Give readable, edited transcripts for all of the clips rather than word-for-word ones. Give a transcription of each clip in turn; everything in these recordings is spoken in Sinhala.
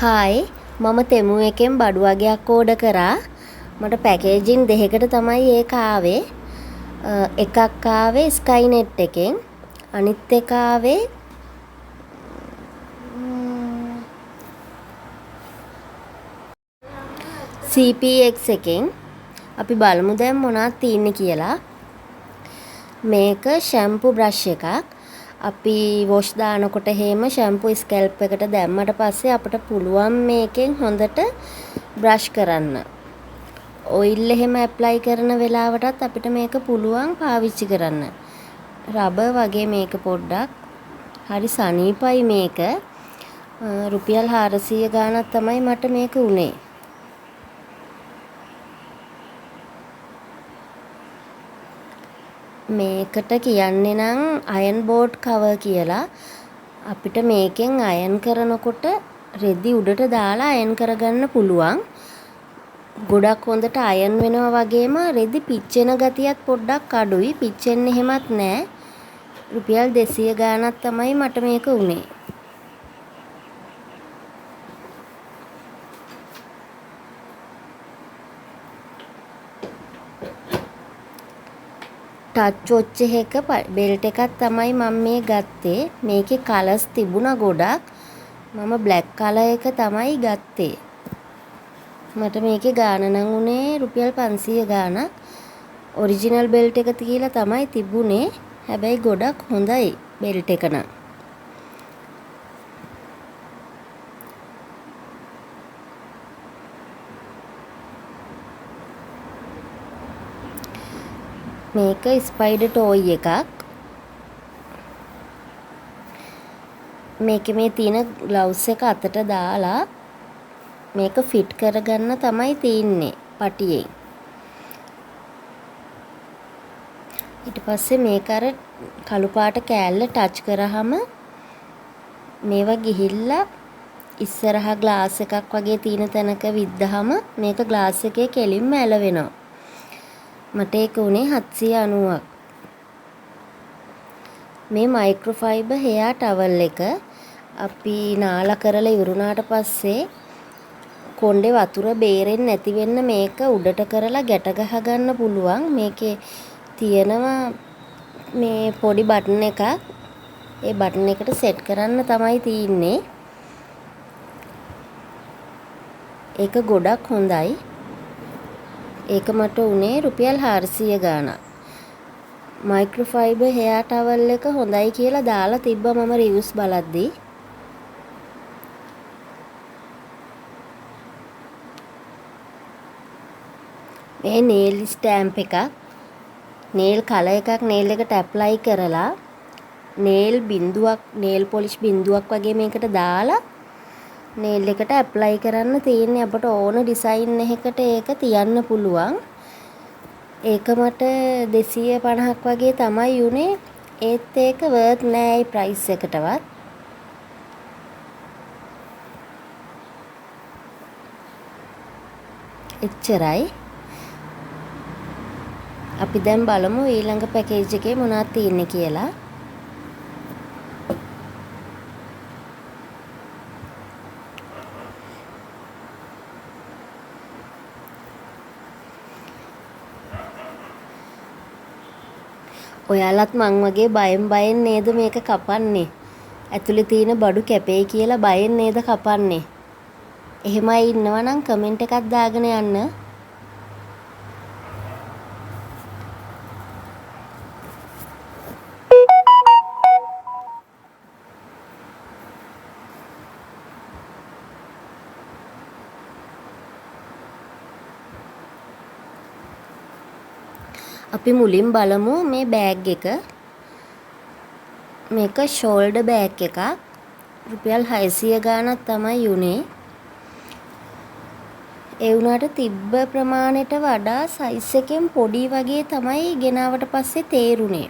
හායි මම තෙමු එකෙන් බඩු වගයක් ඕඩර් කරා. මට පැකේජින් දෙකකට තමයි ඒක ආවේ. එකක් ආවේ ස්කයිනෙට් එකෙන්. අනිත් එක ආවේ CPX එකෙන්. අපි බලමු දැන් මොනවද තියෙන්නේ කියලා. මේක ෂැම්පු බ්‍රෂ් එකක්. අපි වොෂ් දානකොට එහෙම ෂැම්පු ස්කැල්ප් එකට දැම්මට පස්සේ අපිට පුළුවන් මේකෙන් හොඳට බ්‍රෂ් කරන්න. ඔයිල් එහෙම ඇප්ලයි කරන වෙලාවටත් අපිට මේක පුළුවන් පාවිච්චි කරන්න. රබර් වගේ මේක පොඩ්ඩක්. හරි සනීපයි මේක. රුපියල් 400 ගාණක් තමයි මට මේක උනේ. මේකට කියන්නේ නම් අයන් බෝඩ් කවර් කියලා. අපිට මේකෙන් අයන් කරනකොට රෙදි උඩට දාලා අයන් කරගන්න පුළුවන්. ගොඩක් හොඳට අයන් වෙනවා වගේම රෙදි පිච්චෙන ගතියත් පොඩ්ඩක් අඩුයි. පිච්චෙන්නේ එහෙමත් නෑ. රුපියල් 200 ගාණක් තමයි මට මේක උනේ. ටච් වොච් එක බෙල්ට් එකක් තමයි මම මේ ගත්තේ. මේකේ කලර්ස් තිබුණා ගොඩක්. මම බ්ලැක් කලර් එක තමයි ගත්තේ. මට මේකේ ගාණ නම් උනේ රුපියල් 500 ගාණක්. ඔරිජිනල් බෙල්ට් එක තියලා තමයි තිබුණේ. හැබැයි ගොඩක් හොඳයි බෙල්ට් එක නම්. මේක ස්පයිඩර් ටෝයි එකක්. මේකේ මේ තියෙන ග්ලව්ස් එක අතට දාලා මේක ෆිට කරගන්න තමයි තියෙන්නේ පටියෙන්. ඊට පස්සේ මේක අර කළු පාට කෑල්ල ටච් කරාම මේවා ගිහිල්ලා ඉස්සරහා ග්ලාස් එකක් වගේ තියෙන තැනක විද්දාම මේක ග්ලාස් එකේ කෙලින්ම ඇලවෙනවා. මට ඒක උනේ 790ක්. මේ මයික්‍රෝෆයිබර් හෙයා ටවල් එක අපි නාලා කරලා ඉවරුනාට පස්සේ කොණ්ඩේ වතුර බේරෙන්නේ නැති වෙන්න මේක උඩට කරලා ගැට ගහ ගන්න පුළුවන්. මේකේ තියෙනවා මේ පොඩි බටන් එකක්. ඒ බටන් එකට සෙට් කරන්න තමයි තියෙන්නේ. ඒක ගොඩක් හොඳයි. ඒක මට උනේ රුපියල් 400 ගාණක්. මයික්‍රෝෆයිබර් හෙයා ටවල් එක හොඳයි කියලා දාලා තිබ්බා මම රිවිව්ස් බලද්දී. මේ නේල් ස්ටැම්ප් එකක්. නේල් කලර් එකක් නේල් එකට ඇප්ලයි කරලා නේල් බින්දුවක් නේල් පොලිෂ් බින්දුවක් වගේ මේකට දාලා නේල් එකට ඇප්ලයි කරන්න තියෙන්නේ. අපට ඕන ඩිසයින් එකකට ඒක තියන්න පුළුවන්. ඒක මට 250ක් වගේ තමයි උනේ. ඒත් ඒක වර්ත් නෑ ප්‍රයිස් එකටවත්. එච්චරයි. අපි දැන් බලමු ඊළඟ පැකේජ් එකේ මොනවද තියෙන්නේ කියලා. ඔයාලත් මං වගේ බයෙන් නේද මේක කපන්නේ? ඇතුලේ තියෙන බඩු කැපෙයි කියලා බයෙන් නේද කපන්නේ? එහෙමයි ඉන්නවනම් කමෙන්ට් එකක් දාගෙන යන්න. අපි මුලින් බලමු මේ බෑග් එක. මේක ෂෝල්ඩර් බෑග් එකක්. රුපියල් 600 ගාණක් තමයි උනේ. ඒ වුණාට තිබ්බ ප්‍රමාණයට වඩා සයිස් එකෙන් පොඩි වගේ තමයි ගෙනාවට පස්සේ තේරුනේ.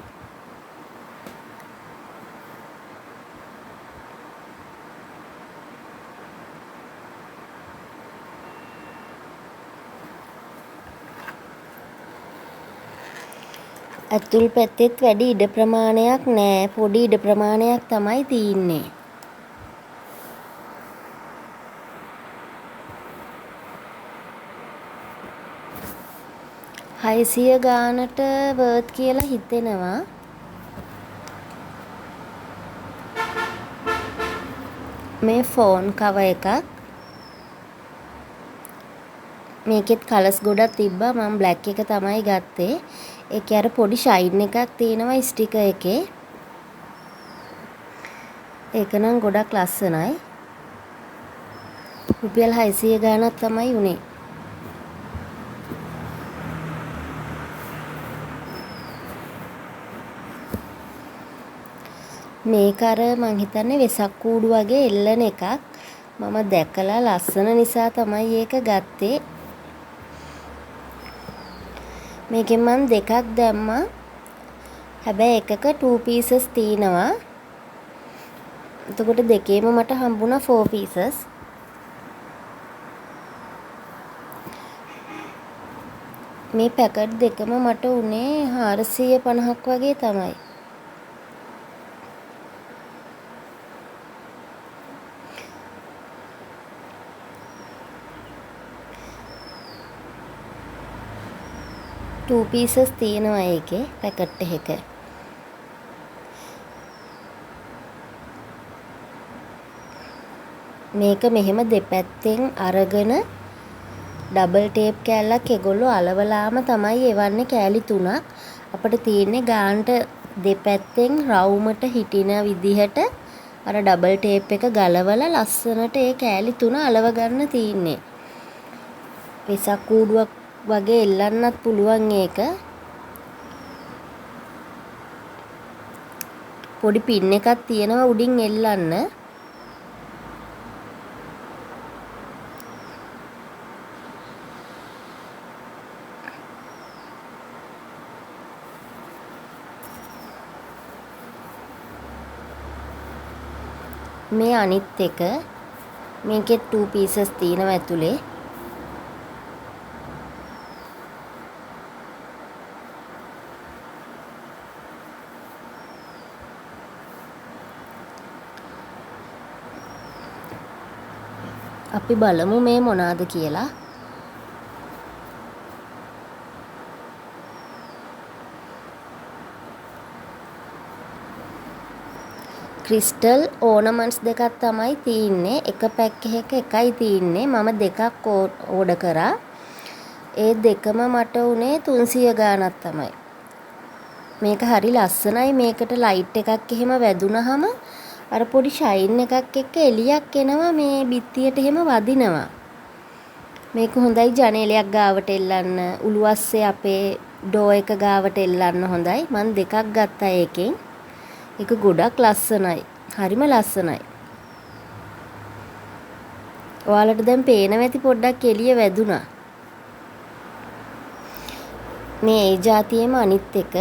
ඇතුල් පැත්තෙත් වැඩි ඉඩ ප්‍රමාණයක් නෑ. පොඩි ඉඩ ප්‍රමාණයක් තමයි තියෙන්නේ. 600 ගානට වර්ත් කියලා හිතෙනවා. මේ ෆෝන් කවර් එකක්. මේකෙත් කලර්ස් ගොඩක් තිබ්බා. මම බ්ලැක් එක තමයි ගත්තේ. ඒකේ අර පොඩි ෂයින් එකක් තියෙනවා ස්ටිකර් එකේ. ඒක නම් ගොඩක් ලස්සනයි. රුපියල් 600 ගානක් තමයි උනේ. මේක අර මං හිතන්නේ වෙසක් කූඩු වගේ එල්ලන එකක්. මම දැකලා ලස්සන නිසා තමයි ඒක ගත්තේ. මේකෙන් මං දෙකක් දැම්මා. හැබැයි එකක 2 pieces තියෙනවා. එතකොට දෙකේම මට හම්බුණා 4 pieces. මේ පැකට් දෙකම මට උනේ 450ක් වගේ තමයි. two pieces තියෙනවා ඒකේ පැකට් එකක. මේක මෙහෙම දෙපැත්තෙන් අරගෙන ඩබල් ටේප් කෑල්ලක් ඒගොල්ලෝ අලවලාම තමයි එවන්නේ කෑලි 3ක්. අපිට තියෙන්නේ ගානට දෙපැත්තෙන් රවුමට හිටින විදිහට අර ඩබල් ටේප් එක ගලවලා ලස්සනට ඒ කෑලි 3 අලව ගන්න තියෙන්නේ. වෙසක් කූඩුවක් වගේ එල්ලන්නත් පුළුවන් ඒක. පොඩි පින් එකක් තියෙනවා උඩින් එල්ලන්න. මේ අනිත් එක මේකේ 2 pieces තියෙනවා ඇතුලේ. අපි බලමු මේ මොනවාද කියලා. ක්‍රිස්ටල් ඕනමන්ට්ස් දෙකක් තමයි තියෙන්නේ. එක පැක් එකක එකයි තියෙන්නේ. මම දෙකක් ඕඩර් කරා. ඒ දෙකම මට උනේ 300 ගාණක් තමයි. මේක හරි ලස්සනයි. මේකට ලයිට් එකක් එහෙම වැදුනහම අර පොඩි ෂයින් එකක් එක්ක එළියක් එනවා මේ බිත්තියට එහෙම වදිනවා. මේක හොඳයි ජනේලයක් ගාවට එල්ලන්න, උළුවස්සේ අපේ ඩෝ එක ගාවට එල්ලන්න හොඳයි. මම දෙකක් ගත්තා ඒකෙන්. ඒක ගොඩක් ලස්සනයි. හරිම ලස්සනයි. ඔයාලට දැන් පේනවා ඇති පොඩ්ඩක් එළිය වැදුනා. මේ ඒ જાතියේම අනිත් එක.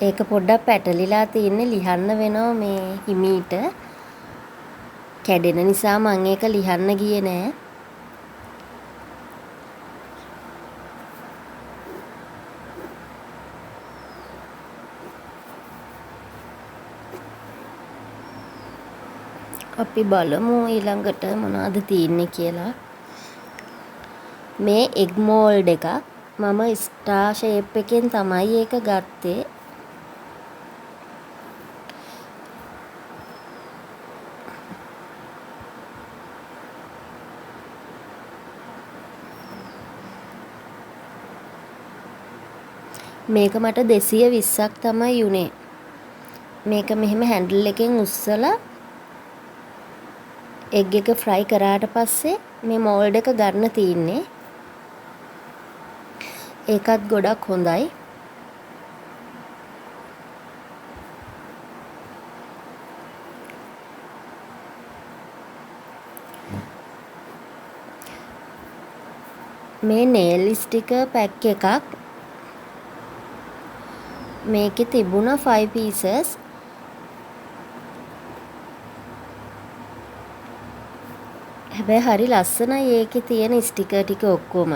ඒක පොඩ්ඩක් පැටලිලා තියෙන්නේ ලිහන්න වෙනවා මේ හිමීට. කැඩෙන නිසා මම ඒක ලිහන්න ගියේ නෑ. අපි බලමු ඊළඟට මොනවද තියෙන්නේ කියලා. මේ එග් මෝල්ඩ් එක මම ස්ටාර් ෂේප් එකෙන් තමයි ඒක ගත්තේ. මේක මට 220ක් තමයි උනේ. මේක මෙහෙම හැන්ඩල් එකෙන් උස්සලා එග් එක ෆ්‍රයි කරාට පස්සේ මේ මෝල්ඩ් එක ගන්න තියෙන්නේ. ඒකත් ගොඩක් හොඳයි. මේ නේල් ස්ටිකර් පැක් එකක්. මේකේ තිබුණා 5 හැබැයි හරි ලස්සනයි ඒකේ තියෙන ස්ටිකර් ටික ඔක්කොම.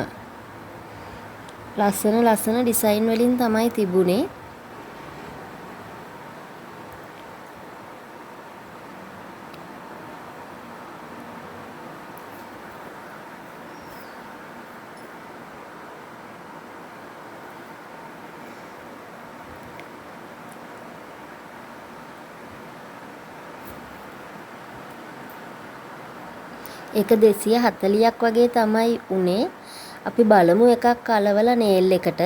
ලස්සන ඩිසයින් වලින් තමයි තිබුණේ. ඒක 240ක් වගේ තමයි උනේ. අපි බලමු එකක් කලවලා නේල් එකට.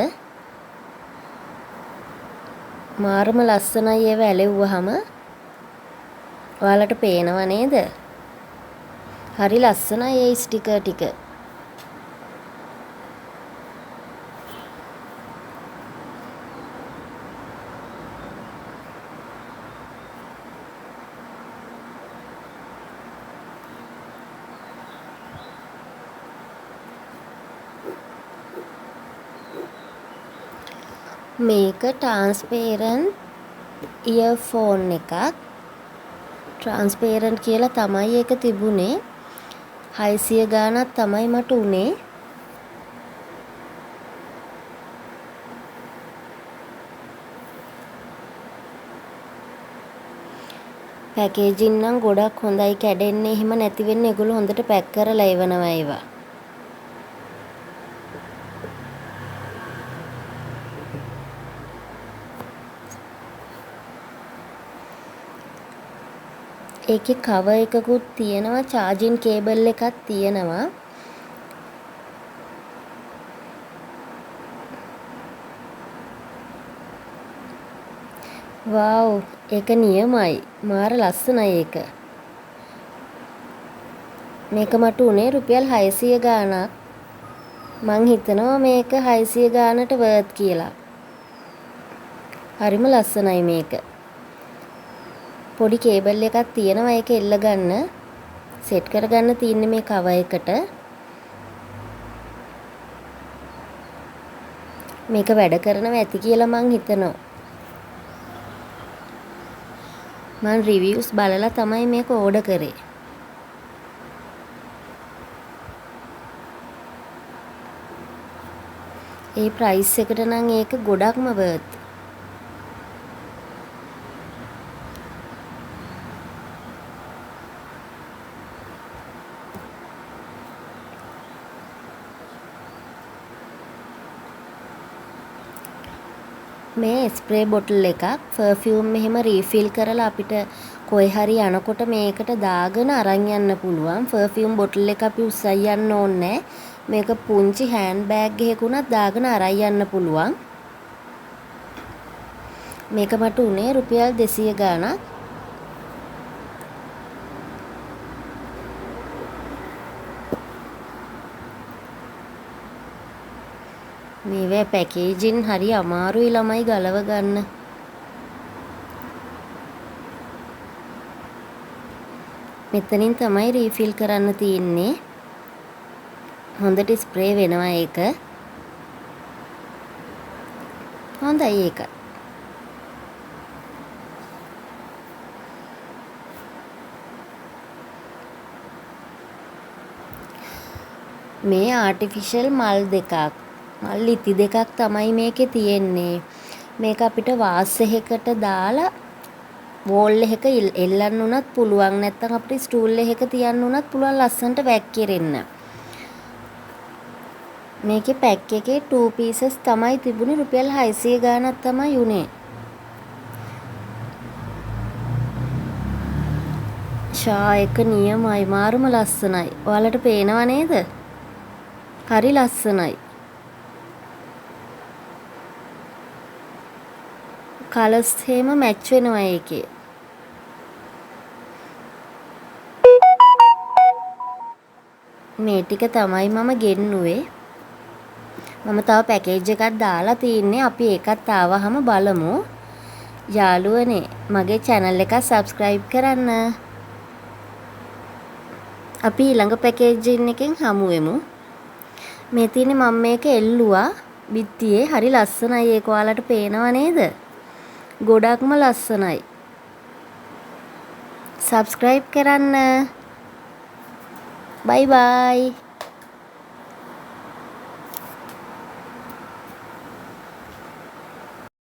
මාරම ලස්සනයි ඒව ඇලෙව්වහම. ඔයාලට පේනව නේද? හරි ලස්සනයි ඒ ස්ටිකර් ටික. මේක ට්‍රාන්ස්පේරන්ට් ඉයර්ෆෝන් එකක්. ට්‍රාන්ස්පේරන්ට් කියලා තමයි ඒක තිබුණේ. 600 ගාණක් තමයි මට උනේ. පැකේජින් නම් ගොඩක් හොඳයි. කැඩෙන්නේ එහෙම නැති වෙන්නේ ඒගොල්ලෝ හොඳට පැක් කරලා එවනවා ඒවා. ඒකේ කවර් එකකුත් තියෙනවා, චාර්ජින් කේබල් එකක් තියෙනවා. වව් ඒක නියමයි. මාර ලස්සනයි ඒක. මේක මට උනේ රුපියල් 600 ගාණක්. මං හිතනවා මේක 600 ගාණට වර්ත් කියලා. හරිම ලස්සනයි මේක. පොඩි කේබල් එකක් තියෙනවා ඒක එල්ල ගන්න. සෙට් කරගන්න තියෙන්නේ මේ කවර් එකට. මේක වැඩ කරනවා ඇති කියලා මං හිතනවා. මං රිවිව්ස් බලලා තමයි මේක ඕඩර් කරේ. ඒ ප්‍රයිස් එකට නම් ඒක ගොඩක්ම වර්ත්. මේ ස්ප්‍රේ බොටල් එකක් පර්ෆියුම් එහෙම රීෆිල් කරලා අපිට කොයි හරි යනකොට මේකට දාගෙන අරන් යන්න පුළුවන්. පර්ෆියුම් බොටල් එක අපි උස්සයි යන්න ඕනේ. මේක පුංචි හෑන්ඩ් බෑග් එකකුණත් දාගෙන අරන් යන්න පුළුවන්. මේක මට උනේ රුපියල් 200 ගාණක්. මේවා පැකේජින් හරි අමාරුයි ළමයි ගලව ගන්න. මෙතනින් තමයි රීෆිල් කරන්න තියෙන්නේ. හොඳට ස්ප්‍රේ වෙනවා ඒක. හොඳයි ඒක. මේ ආටිෆිෂල් මල් දෙකක්. මල් ඉති දෙකක් තමයි මේකේ තියෙන්නේ. මේක අපිට වාස් එකකට දාලා වෝල් එකක එල්ලන්න උනත් පුළුවන්. නැත්නම් අපිට ස්ටූල් එකක තියන්න උනත් පුළුවන් ලස්සනට වැක්කිරෙන්න. මේකේ පැක් එකේ 2 pieces තමයි තිබුණේ. රුපියල් 600 ගාණක් තමයි උනේ. ෂා එක නියමයි. මාරුම ලස්සනයි. ඔයාලට පේනව නේද? හරි ලස්සනයි. කලර්ස් එහෙම මැච් වෙනවා ඒකේ. මේ ටික තමයි මම ගෙන්නුවේ. මම තව පැකේජ් එකක් දාලා තින්නේ. අපි ඒකත් ආවහම බලමු. යාළුවනේ මගේ channel එක subscribe කරන්න. අපි ඊළඟ පැකේජින් එකෙන් හමු වෙමු. මේ තියෙන්නේ මම මේක එල්ලුවා බිත්තියේ. හරි ලස්සනයි ඒක. ඔයාලට පේනව නේද? ගොඩක්ම ලස්සනයි. subscribe කරන්න. බයි බයි.